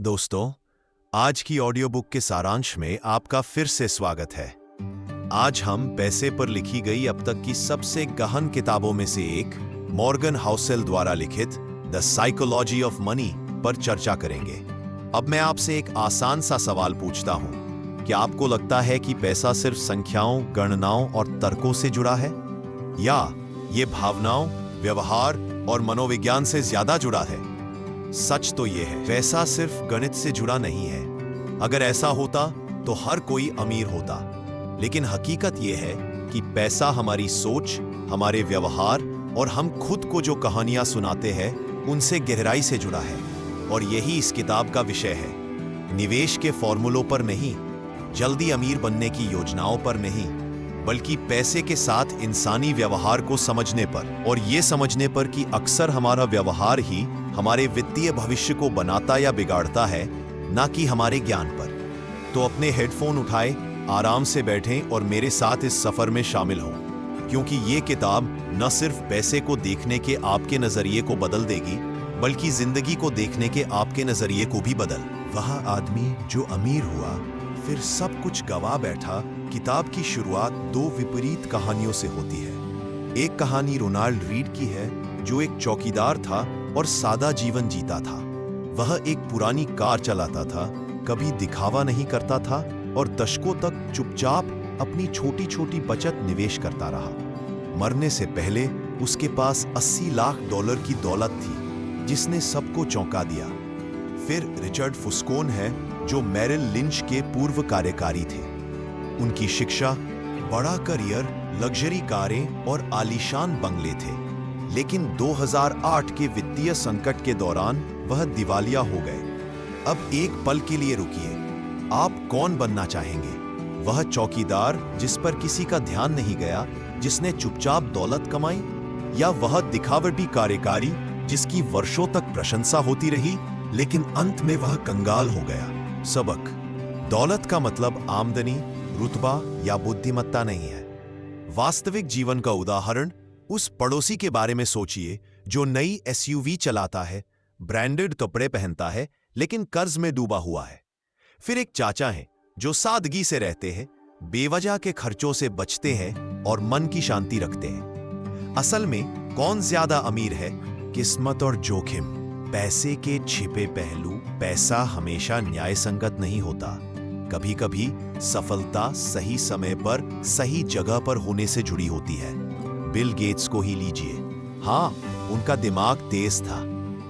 दोस्तों, आज की ऑडियो बुक के सारांश में आपका फिर से स्वागत है। आज हम पैसे पर लिखी गई अब तक की सबसे गहन किताबों में से एक मॉर्गन हाउसेल द्वारा लिखित द साइकोलॉजी ऑफ मनी पर चर्चा करेंगे। अब मैं आपसे एक आसान सा सवाल पूछता हूं। क्या आपको लगता है कि पैसा सिर्फ संख्याओं, गणनाओं और तर्कों से जुड़ा है, या ये भावनाओं, व्यवहार और मनोविज्ञान से ज्यादा जुड़ा है? सच तो यह है, पैसा सिर्फ गणित से जुड़ा नहीं है। अगर ऐसा होता तो हर कोई अमीर होता। लेकिन हकीकत यह है कि पैसा हमारी सोच, हमारे व्यवहार और हम खुद को जो कहानियां सुनाते हैं उनसे गहराई से जुड़ा है। और यही इस किताब का विषय है। निवेश के फॉर्मूलों पर नहीं, जल्दी अमीर बनने की योजनाओं पर नहीं, बल्कि पैसे के साथ इंसानी व्यवहार को समझने पर, और ये समझने पर कि अक्सर हमारा व्यवहार ही हमारे वित्तीय भविष्य को बनाता या बिगाड़ता है, ना कि हमारे ज्ञान पर। तो अपने हेडफोन उठाए, आराम से बैठें और मेरे साथ इस सफर में शामिल हों, क्योंकि ये किताब न सिर्फ पैसे को देखने के आपके नजरिए को बदल देगी, बल्कि जिंदगी को देखने के आपके नजरिए को भी बदल। वह आदमी जो अमीर हुआ फिर सब कुछ गवा बैठा किताब की शुरुआत दो विपरीत कहानियों से होती है। एक कहानी रोनाल्ड रीड की है, जो एक चौकीदार था और सादा जीवन जीता था। वह एक पुरानी कार चलाता था, कभी दिखावा नहीं करता था और दशकों तक चुपचाप अपनी छोटी छोटी बचत निवेश करता रहा। मरने से पहले उसके पास $80 लाख की दौलत थी, जिसने सबको चौंका दिया। फिर रिचर्ड फुस्कोन है, जो मेरिल लिंच के पूर्व कार्यकारी थे। उनकी शिक्षा, बड़ा करियर, लग्जरी कारें और आलीशान बंगले थे। लेकिन 2008 के वित्तीय संकट के दौरान वह दिवालिया हो गए। अब एक पल के लिए रुकिए, आप कौन बनना चाहेंगे? वह चौकीदार जिस पर किसी का ध्यान नहीं गया, जिसने चुपचाप दौलत कमाई, या वह दिखावटी कार्यकारी जिसकी वर्षों तक प्रशंसा होती रही, लेकिन अंत में वह कंगाल हो गया? सबक: दौलत का मतलब आमदनी, रुतबा या बुद्धिमत्ता नहीं है। वास्तविक जीवन का उदाहरण उस पड़ोसी के बारे में सोचिए जो नई एसयूवी चलाता है, ब्रांडेड कपड़े पहनता है, लेकिन कर्ज में डूबा हुआ है। फिर एक चाचा है जो सादगी से रहते हैं, बेवजह के खर्चों से बचते हैं और मन की शांति रखते हैं। असल में कौन ज्यादा अमीर है? किस्मत और जोखिम, पैसे के छिपे पहलू। पैसा हमेशा न्यायसंगत नहीं होता। कभी कभी सफलता सही समय पर सही जगह पर होने से जुड़ी होती है। बिल गेट्स को ही लीजिए। हाँ, उनका दिमाग तेज था,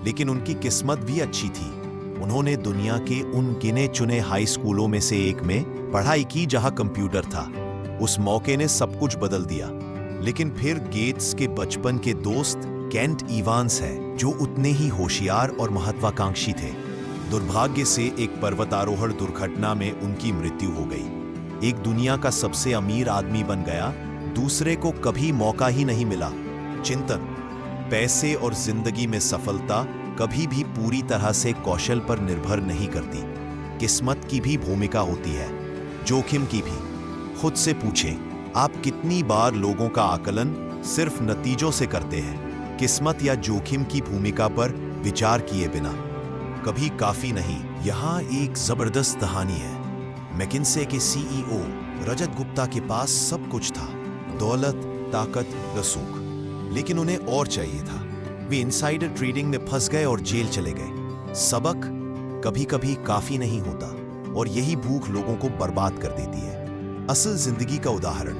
लेकिन उनकी किस्मत भी अच्छी थी। उन्होंने दुनिया के उन गिने चुने हाई स्कूलों में से एक में पढ़ाई की जहां कंप्यूटर था। उस मौके ने सब कुछ बदल दिया। लेकिन फिर गेट्स के बचपन के दोस्त केंट इवांस है, जो उतने ही होशियार और महत्वाकांक्षी थे। दुर्भाग्य से एक पर्वतारोहण दुर्घटना में उनकी मृत्यु हो गई। एक दुनिया का सबसे अमीर आदमी बन गया, दूसरे को कभी मौका ही नहीं मिला। चिंतन: पैसे और जिंदगी में सफलता कभी भी पूरी तरह से कौशल पर निर्भर नहीं करती। किस्मत की भी भूमिका होती है, जोखिम की भी। खुद से पूछें, आप कितनी बार लोगों का आकलन सिर्फ नतीजों से करते हैं, किस्मत या जोखिम की भूमिका पर विचार किए बिना? कभी काफी नहीं। यहां एक जबरदस्त कहानी है। मैकिन्से के सीईओ रजत गुप्ता के पास सब कुछ था, दौलत, ताकत, रसूख, लेकिन उन्हें और चाहिए था। वे इनसाइडर ट्रेडिंग में फंस गए और जेल चले गए। सबक: कभी कभी काफी नहीं होता, और यही भूख लोगों को बर्बाद कर देती है। असल जिंदगी का उदाहरण: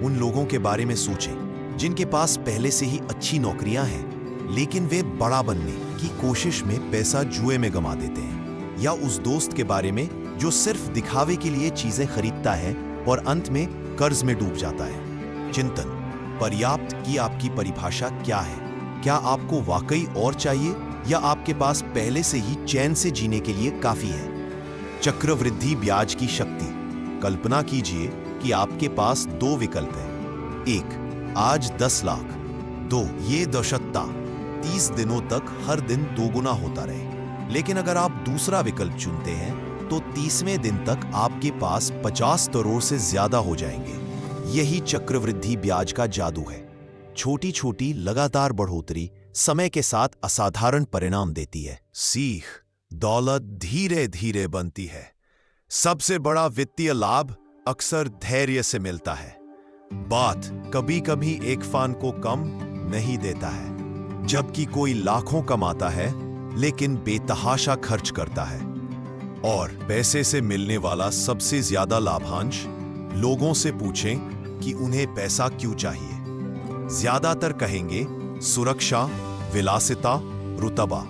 उन लोगों के बारे में सोचें जिनके पास पहले से ही अच्छी नौकरियां हैं, लेकिन वे बड़ा बनने की कोशिश में पैसा जुए में गंवा देते हैं। या उस दोस्त के बारे में जो सिर्फ दिखावे के लिए चीजें खरीदता है और अंत में कर्ज में डूब जाता है। चिंतन: पर्याप्त की आपकी परिभाषा क्या है? क्या आपको वाकई और चाहिए, या आपके पास पहले से ही चैन से जीने के लिए काफी है? चक्रवृद्धि ब्याज की शक्ति: कल्पना कीजिए कि आपके पास दो विकल्प हैं। 1, आज 10 लाख। 2, ये दशकता 30 दिनों तक हर दिन दोगुना होता रहे। लेकिन अगर आप दूसरा विकल्प चुनते हैं, तो 30वें दिन तक आपके पास 50 करोड़ से ज्यादा हो जाएंगे। यही चक्रवृद्धि ब्याज का जादू है। छोटी छोटी लगातार बढ़ोतरी समय के साथ असाधारण परिणाम देती है। सीख: दौलत धीरे धीरे बनती है। सबसे बड़ा वित्तीय लाभ अक्सर धैर्य से मिलता है। बात कभी कभी एक फान को कम नहीं देता है, जबकि कोई लाखों कमाता है लेकिन बेतहाशा खर्च करता है। और पैसे से मिलने वाला सबसे ज्यादा लाभांश लोगों से पूछें कि उन्हें पैसा क्यों चाहिए। ज्यादातर कहेंगे सुरक्षा, विलासिता, रुतबा,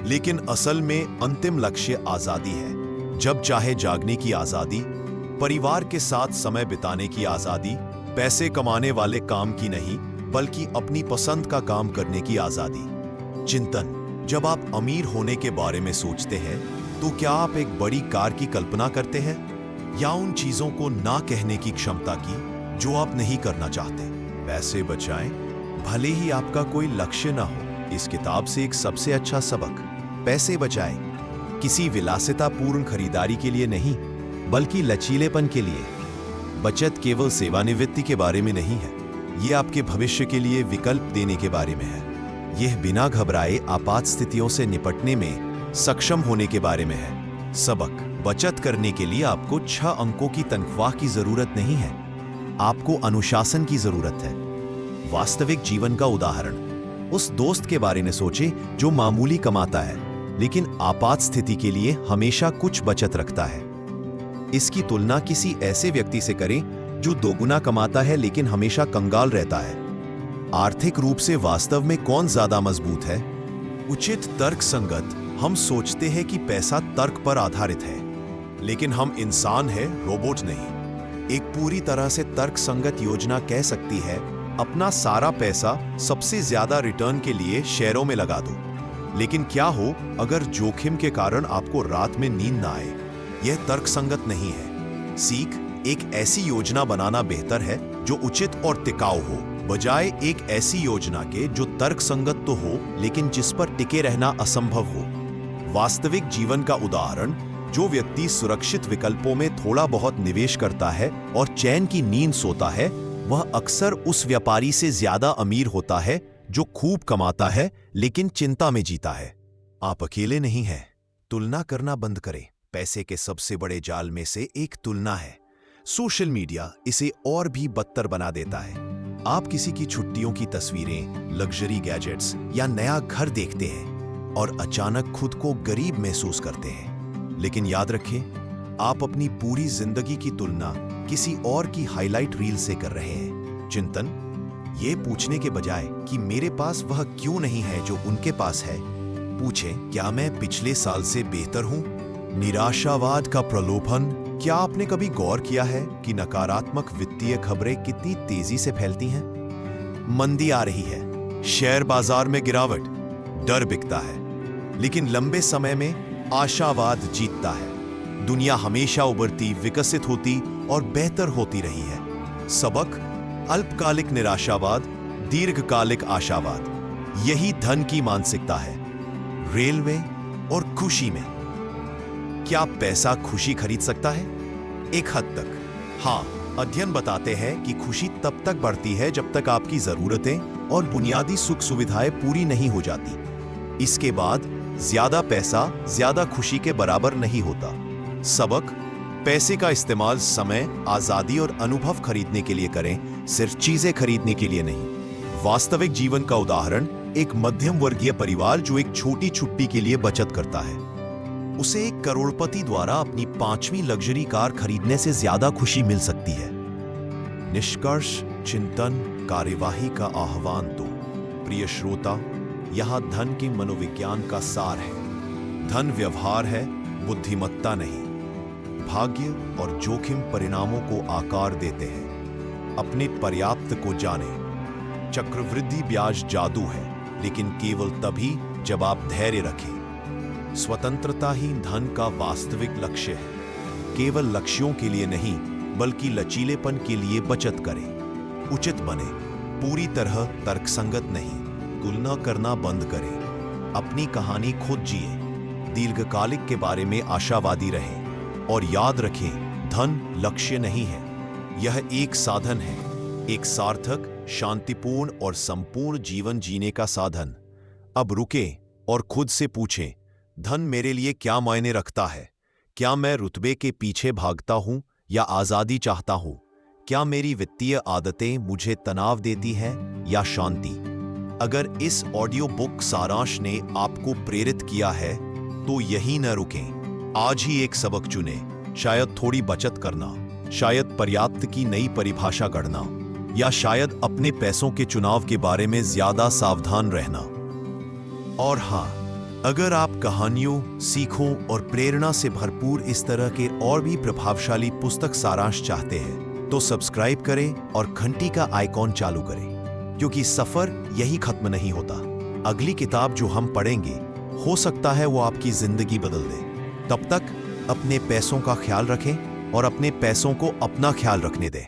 लेकिन असल में अंतिम लक्ष्य आजादी है। जब चाहे जागने की आजादी, परिवार के साथ समय बिताने की आजादी, पैसे कमाने वाले काम की नहीं बल्कि अपनी पसंद का काम करने की आजादी। चिंतन: जब आप अमीर होने के बारे में सोचते हैं तो क्या आप एक बड़ी कार की कल्पना करते हैं या उन चीजों को ना कहने की क्षमता की जो आप नहीं करना चाहते? पैसे बचाएं, भले ही आपका कोई लक्ष्य ना हो। इस किताब से एक सबसे अच्छा सबक: पैसे बचाएं, किसी विलासितापूर्ण खरीदारी के लिए नहीं बल्कि लचीलेपन के लिए। बचत केवल सेवानिवृत्ति के बारे में नहीं है, यह आपके भविष्य के लिए विकल्प देने के बारे में है। यह बिना घबराए आपात स्थितियों से निपटने में सक्षम होने के बारे में है। सबक: बचत करने के लिए आपको 6 अंकों की तनख्वाह की जरूरत नहीं है, आपको अनुशासन की जरूरत है। वास्तविक जीवन का उदाहरण: उस दोस्त के बारे में सोचें जो मामूली कमाता है लेकिन आपात स्थिति के लिए हमेशा कुछ बचत रखता है। इसकी तुलना किसी ऐसे व्यक्ति से करें जो दोगुना कमाता है लेकिन हमेशा कंगाल रहता है। आर्थिक रूप से वास्तव में कौन ज्यादा मजबूत है? उचित तर्क संगत: हम सोचते हैं कि पैसा तर्क पर आधारित है, लेकिन हम इंसान हैं, रोबोट नहीं। एक पूरी तरह से तर्क संगत योजना कह सकती है, अपना सारा पैसा सबसे ज्यादा रिटर्न के लिए शेयरों में लगा दो। लेकिन क्या हो अगर जोखिम के कारण आपको रात में नींद ना आए? यह तर्क संगत नहीं है। सीख: एक ऐसी योजना बनाना बेहतर है जो उचित और टिकाऊ हो, बजाय एक ऐसी योजना के जो तर्क संगत तो हो लेकिन जिस पर टिके रहना असंभव हो। वास्तविक जीवन का उदाहरण: जो व्यक्ति सुरक्षित विकल्पों में थोड़ा बहुत निवेश करता है और चैन की नींद सोता है, वह अक्सर उस व्यापारी से ज्यादा अमीर होता है जो खूब कमाता है लेकिन चिंता में जीता है। आप अकेले नहीं हैं। तुलना करना बंद करें। पैसे के सबसे बड़े जाल में से एक तुलना है। सोशल मीडिया इसे और भी बदतर बना देता है। आप किसी की छुट्टियों की तस्वीरें, लग्जरी गैजेट्स या नया घर देखते हैं और अचानक खुद को गरीब महसूस करते हैं। लेकिन याद रखें, आप अपनी पूरी जिंदगी की तुलना किसी और की हाईलाइट रील से कर रहे हैं। चिंतन: ये पूछने के बजाय कि मेरे पास वह क्यों नहीं है जो उनके पास है, पूछें, क्या मैं पिछले साल से बेहतर हूं? निराशावाद का प्रलोभन: क्या आपने कभी गौर किया है कि नकारात्मक वित्तीय खबरें कितनी तेजी से फैलती हैं? मंदी आ रही है, शेयर बाजार में गिरावट, डर बिकता है, लेकिन लंबे समय में आशावाद जीतता है। दुनिया हमेशा उभरती, विकसित होती और बेहतर होती रही है। सबक: अल्पकालिक निराशावाद, दीर्घकालिक आशावाद। यही धन की मानसिकता है। रेलवे और खुशी में क्या पैसा खुशी खरीद सकता है? एक हद तक हाँ। अध्ययन बताते हैं कि खुशी तब तक बढ़ती है जब तक आपकी जरूरतें और बुनियादी सुख सुविधाएं पूरी नहीं हो जाती। इसके बाद ज्यादा पैसा ज्यादा खुशी के बराबर नहीं होता। सबक: पैसे का इस्तेमाल समय, आजादी और अनुभव खरीदने के लिए करें, सिर्फ चीजें खरीदने के लिए नहीं। वास्तविक जीवन का उदाहरण: एक मध्यम वर्गीय परिवार जो एक छोटी छुट्टी के लिए बचत करता है, उसे एक करोड़पति द्वारा अपनी 5वीं लग्जरी कार खरीदने से ज्यादा खुशी मिल सकती है। निष्कर्ष: चिंतन, कार्यवाही का आह्वान दो। प्रिय श्रोता, यहां धन के मनोविज्ञान का सार है। धन व्यवहार है, बुद्धिमत्ता नहीं। भाग्य और जोखिम परिणामों को आकार देते हैं। अपने पर्याप्त को जानें। चक्रवृद्धि ब्याज जादू है, लेकिन केवल तभी जब आप धैर्य रखें। स्वतंत्रता ही धन का वास्तविक लक्ष्य है। केवल लक्ष्यों के लिए नहीं बल्कि लचीलेपन के लिए बचत करें। उचित बने, पूरी तरह तर्कसंगत नहीं। तुलना करना बंद करें। अपनी कहानी खुद जिए। दीर्घकालिक के बारे में आशावादी रहें और याद रखें, धन लक्ष्य नहीं है, यह एक साधन है, एक सार्थक, शांतिपूर्ण और संपूर्ण जीवन जीने का साधन। अब रुकें और खुद से पूछें, धन मेरे लिए क्या मायने रखता है? क्या मैं रुतबे के पीछे भागता हूं या आजादी चाहता हूं? क्या मेरी वित्तीय आदतें मुझे तनाव देती हैं या शांति? अगर इस ऑडियो बुक सारांश ने आपको प्रेरित किया है तो यही न रुकें। आज ही एक सबक चुने, शायद थोड़ी बचत करना, शायद पर्याप्त की नई परिभाषा गढ़ना, या शायद अपने पैसों के चुनाव के बारे में ज्यादा सावधान रहना। और हाँ, अगर आप कहानियों, सीखों और प्रेरणा से भरपूर इस तरह के और भी प्रभावशाली पुस्तक सारांश चाहते हैं तो सब्सक्राइब करें और घंटी का आइकॉन चालू करें, क्योंकि सफर यही खत्म नहीं होता। अगली किताब जो हम पढ़ेंगे हो सकता है वो आपकी जिंदगी बदल दे। तब तक अपने पैसों का ख्याल रखें और अपने पैसों को अपना ख्याल रखने दें।